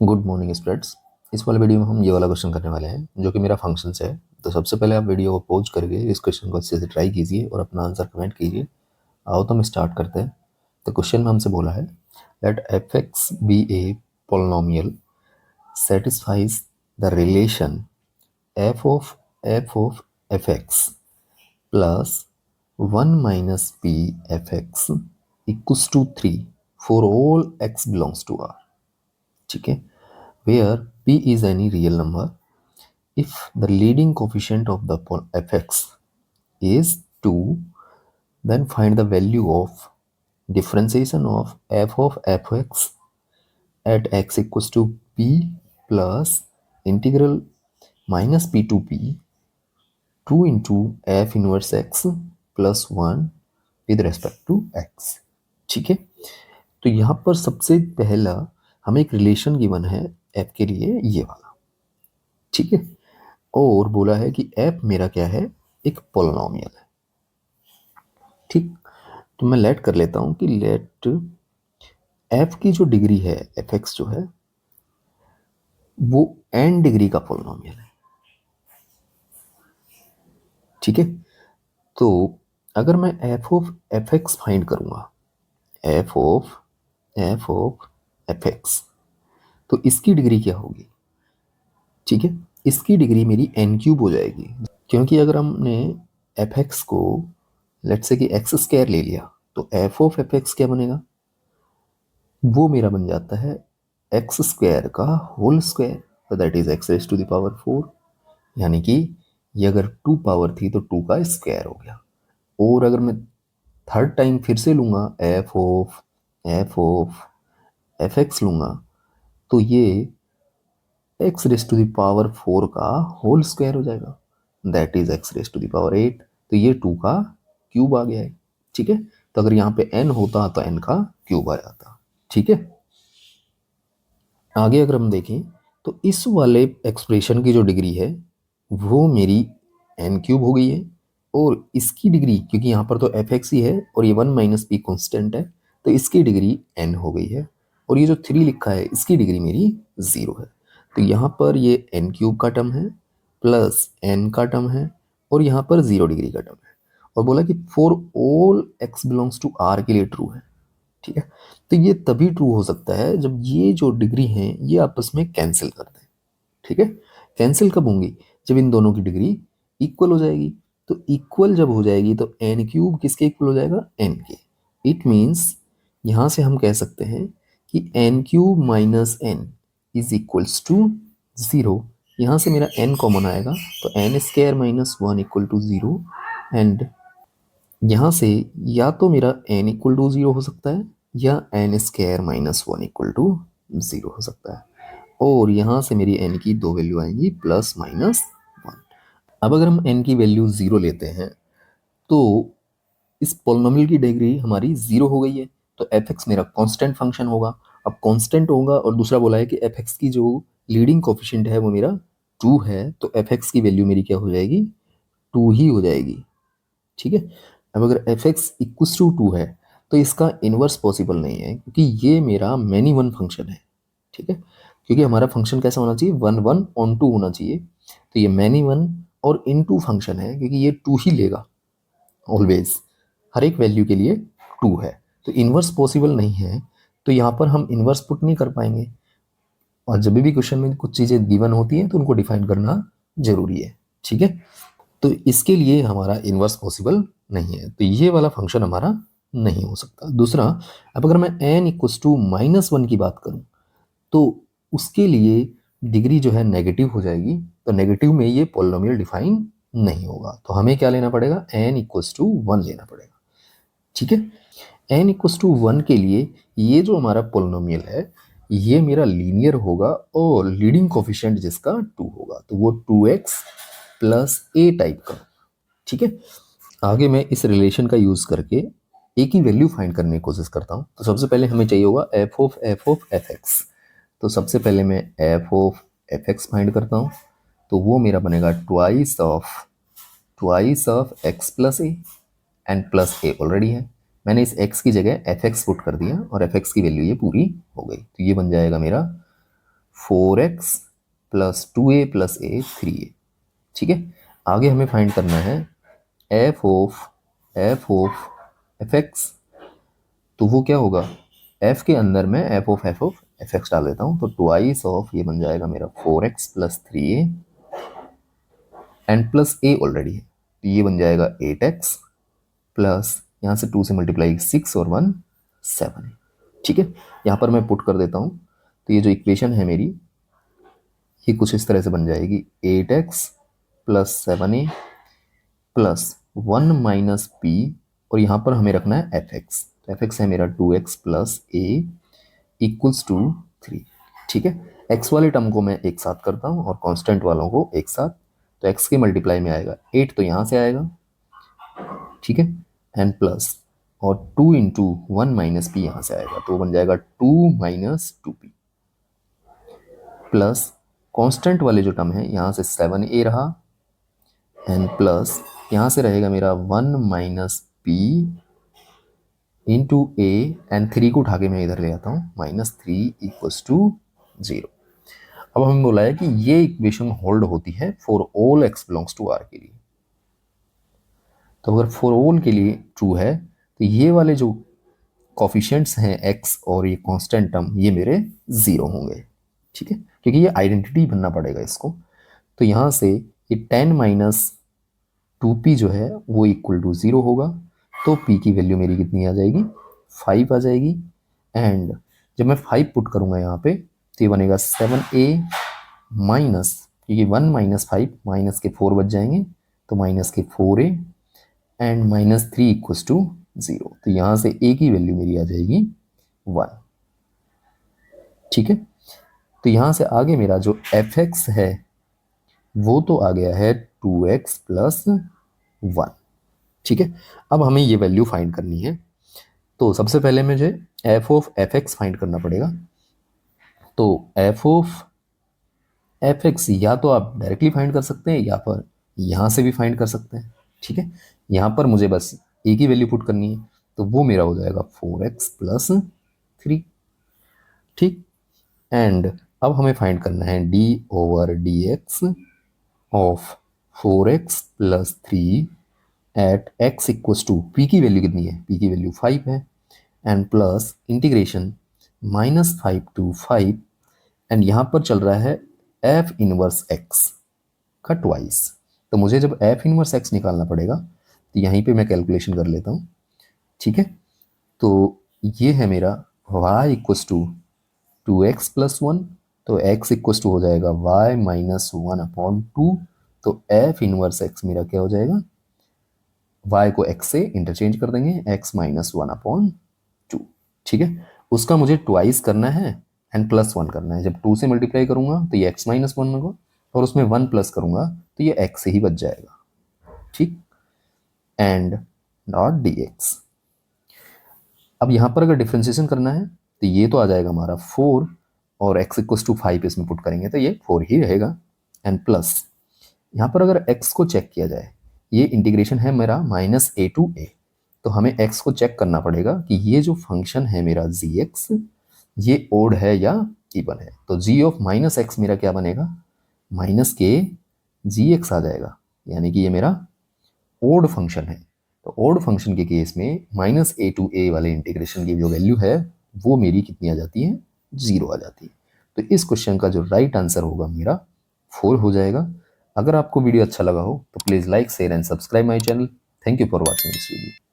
Good morning students. इस वाले video में हम ये वाला क्वेश्चन करने वाले हैं जो कि मेरा फंक्शन से है। तो सबसे पहले आप वीडियो को पॉज करके इस क्वेश्चन को अच्छे से ट्राई कीजिए और अपना आंसर कमेंट कीजिए। आओ तो हम स्टार्ट करते हैं। तो क्वेश्चन में हमसे बोला है let f x be a polynomial satisfies the relation f of f x plus one minus p f x equals to 3 for all x belongs to R. ठीक है, where p is any real number if the leading coefficient of the fx is 2, then find the value of differentiation of f of fx at x equals to p plus integral minus p to p 2 into f inverse x plus 1 with respect to x। ठीक है, तो यहाँ पर सबसे पहला हमें एक relation given है f के लिए ये वाला। ठीक है, और बोला है कि f मेरा क्या है, एक पोलिनोमियल है। ठीक, तो मैं लेट कर लेता हूं कि लेट f की जो डिग्री है fx जो है वो n डिग्री का पोलिनोमियल है। ठीक है, तो अगर मैं f ऑफ fx फाइंड करूंगा, f ऑफ fx, तो इसकी डिग्री क्या होगी? ठीक है, इसकी डिग्री मेरी n क्यूब हो जाएगी, क्योंकि अगर हमने fx को लेट्स से कि एक्स स्क्वायर ले लिया तो f ऑफ fx क्या बनेगा, वो मेरा बन जाता है एक्स स्क्वायर का होल स्क्वायर, तो that is x raise to the power 4। यानी कि ये अगर 2 पावर थी तो 2 का स्क्वायर हो गया। और अगर मैं थर्ड टाइम फिर से लूंगा एफ ऑफ एफ एक्स लूंगा तो ये x raise to the power 4 का होल स्क्वायर हो जाएगा, that is x raise to the power 8। तो ये 2 का क्यूब आ गया है। ठीक है, तो अगर यहाँ पे n होता तो n का क्यूब आ जाता। ठीक है, आगे अगर हम देखें तो इस वाले एक्सप्रेशन की जो डिग्री है वो मेरी एन क्यूब हो गई है, और इसकी डिग्री क्योंकि यहाँ पर तो एफ एक्स ही है और ये वन माइनस पी कॉन्स्टेंट है, तो इसकी डिग्री एन हो गई है। और ये जो 3 लिखा है इसकी डिग्री मेरी 0 है। तो यहाँ पर ये एन क्यूब का टर्म है प्लस एन का टर्म है और यहाँ पर 0 डिग्री का टर्म है। और बोला कि for all x belongs to R के लिए ट्रू है। ठीक है, तो ये तभी ट्रू हो सकता है जब ये जो डिग्री हैं ये आपस में कैंसिल कर दें। ठीक है, कैंसिल कब होंगी? जब इन दोनों की डिग्री इक्वल हो जाएगी। तो इक्वल जब हो जाएगी तो एन क्यूब किसके इक्वल हो जाएगा? एन के। इट मीन्स यहां से हम कह सकते हैं कि n cube minus n is equals to 0। यहां से मेरा एन कॉमन आएगा तो n square minus 1 equal to 0। And यहाँ से या तो मेरा n इक्वल टू 0 हो सकता है या n square minus 1 equal to 0 हो सकता है। और यहाँ से मेरी n की दो वैल्यू आएंगी प्लस माइनस 1। अब अगर हम n की वैल्यू 0 लेते हैं तो इस पोलिनोमियल की डिग्री हमारी 0 हो गई है, तो fx मेरा कांस्टेंट फंक्शन होगा। अब कांस्टेंट होगा और दूसरा बोला है कि fx की जो लीडिंग कोफिशिएंट है वो मेरा 2 है, तो fx की वैल्यू मेरी क्या हो जाएगी? 2 ही हो जाएगी। ठीक है, अब अगर एफ एक्स इक्वस टू 2 है तो इसका इन्वर्स पॉसिबल नहीं है क्योंकि ये मेरा मैनी वन फंक्शन है। ठीक है, क्योंकि हमारा फंक्शन कैसा होना चाहिए? 1 1 ऑन 2 होना चाहिए। तो ये मैनी वन और इन टू फंक्शन है क्योंकि ये 2 ही लेगा ऑलवेज, हर एक वैल्यू के लिए 2 है। तो इन्वर्स पॉसिबल नहीं है, तो यहाँ पर हम इन्वर्स पुट नहीं कर पाएंगे। और जब भी क्वेश्चन में कुछ चीज़ें गिवन होती हैं तो उनको डिफाइन करना जरूरी है। ठीक है, तो इसके लिए हमारा इन्वर्स पॉसिबल नहीं है, तो ये वाला फंक्शन हमारा नहीं हो सकता। दूसरा, अब अगर मैं n इक्वस टू माइनस 1 की बात करूं तो उसके लिए डिग्री जो है नेगेटिव हो जाएगी, तो नेगेटिव में ये पोलिनोमियल डिफाइन नहीं होगा। तो हमें क्या लेना पड़ेगा? n इक्वस टू 1 लेना पड़ेगा। ठीक है, n इक्वस टू 1 के लिए ये जो हमारा पोलिनोमियल है ये मेरा लीनियर होगा और लीडिंग कोफिशिएंट जिसका 2 होगा, तो वो 2x प्लस ए टाइप का। ठीक है, आगे मैं इस रिलेशन का यूज करके ए की वैल्यू फाइंड करने की कोशिश करता हूँ। तो सबसे पहले हमें चाहिए होगा एफ ऑफ एफ एक्स। तो सबसे पहले मैं F of f x find करता हूँ, तो वो मेरा बनेगा twice of x plus A, and plus A already है। मैंने इस एक्स की जगह एफ एक्स पुट कर दिया और एफ एक्स की वैल्यू ये पूरी हो गई, तो ये बन जाएगा मेरा 4x plus 2a plus a 3a। ठीक है, आगे हमें फाइंड करना है f ऑफ एफ एक्स। तो वो क्या होगा, f के अंदर मैं f ऑफ एफ एक्स डाल देता हूँ, तो ट्वाइस ऑफ ये बन जाएगा मेरा 4x plus 3a and plus a already है, तो ये बन जाएगा 8x प्लस यहाँ से 2 से मल्टीप्लाई 6 और 1 7 है। ठीक है, यहाँ पर मैं पुट कर देता हूँ, तो ये जो इक्वेशन है मेरी ये कुछ इस तरह से बन जाएगी 8x plus 7a plus 1 minus P, और यहाँ पर हमें रखना है एफ एक्स, तो एफ एक्स है मेरा 2x plus a equals to 3। ठीक है, x वाले टर्म को मैं एक साथ करता हूँ और कांस्टेंट वालों को एक साथ, तो x के मल्टीप्लाई में आएगा 8, तो यहाँ से आएगा। ठीक है, एंड प्लस और 2 इंटू 1 माइनस पी यहाँ से आएगा, तो बन जाएगा 2 माइनस 2p प्लस कांस्टेंट वाले जो टर्म है यहाँ से 7a रहा एंड प्लस यहाँ से रहेगा मेरा 1 minus P into A and 3 को उठा के मैं इधर ले आता हूँ, माइनस 3 इक्वल्स टू 0। अब हमें बोला है कि ये इक्वेशन होल्ड होती है for all x belongs to r के लिए। तो अगर फॉर ऑल के लिए ट्रू है तो ये वाले जो कॉफिशिएंट्स हैं x और ये कांस्टेंट टर्म ये मेरे 0 होंगे। ठीक है, क्योंकि ये आइडेंटिटी बनना पड़ेगा इसको। तो यहाँ से ये 10 माइनस 2p जो है वो इक्वल टू 0 होगा, तो p की वैल्यू मेरी कितनी आ जाएगी, 5 आ जाएगी। एंड जब मैं 5 पुट करूँगा यहाँ पे तो ये बनेगा 7a माइनस, क्योंकि 1 माइनस 5 माइनस के 4 बच जाएंगे, तो माइनस के 4a and minus 3 equals to 0। तो यहाँ से a की वैल्यू मेरी आ जाएगी 1। ठीक है, तो यहाँ से आगे मेरा जो एफ एक्स है वो तो आ गया है 2x प्लस 1। ठीक है, अब हमें ये वैल्यू फाइंड करनी है, तो सबसे पहले मुझे f of f x find करना पड़ेगा। तो f ऑफ एफ एक्स या तो आप डायरेक्टली फाइंड कर सकते हैं या पर यहाँ से भी फाइंड कर सकते हैं। ठीक है, यहाँ पर मुझे बस a की वैल्यू पुट करनी है, तो वो मेरा हो जाएगा 4x प्लस 3। ठीक, एंड अब हमें फाइंड करना है d over d x of 4x plus 3 at x equals to p की वैल्यू कितनी है, p की वैल्यू 5 है, and plus integration -5 to 5 and यहाँ पर चल रहा है f इनवर्स x का ट्वाइस। तो मुझे जब f इनवर्स x निकालना पड़ेगा तो यहीं पे मैं कैलकुलेशन कर लेता हूँ। ठीक है, तो ये है मेरा y equals to 2x plus 1, तो x इक्वल्स टू हो जाएगा y माइनस 1/2, तो f इनवर्स x मेरा क्या हो जाएगा, y को x से इंटरचेंज कर देंगे, x माइनस 1/2। ठीक है, उसका मुझे ट्वाइस करना है एंड प्लस 1 करना है। जब 2 से मल्टीप्लाई करूंगा तो ये x माइनस 1 होगा, और उसमें 1 प्लस करूंगा तो ये x से ही बच जाएगा। ठीक, एंड नॉट dx। अब यहाँ पर अगर डिफ्रेंसिएशन करना है तो ये तो आ जाएगा हमारा 4, और x इक्वल्स टू 5 इसमें पुट करेंगे तो ये 4 ही रहेगा, एंड प्लस यहाँ पर अगर x को चेक किया जाए, ये इंटीग्रेशन है मेरा -a टू a, तो हमें x को चेक करना पड़ेगा कि ये जो फंक्शन है मेरा gx ये ओड है या इवन है। तो g ऑफ माइनस एक्स मेरा क्या बनेगा, माइनस के gx आ जाएगा, यानी कि ये मेरा ओड फंक्शन है। तो ओड फंक्शन के केस में -a टू a वाले इंटीग्रेशन की जो वैल्यू है वो मेरी कितनी आ जाती है, 0 आ जाती है। तो इस क्वेश्चन का जो राइट आंसर होगा मेरा 4 हो जाएगा। अगर आपको वीडियो अच्छा लगा हो तो please like share and subscribe my channel. Thank you for watching this video.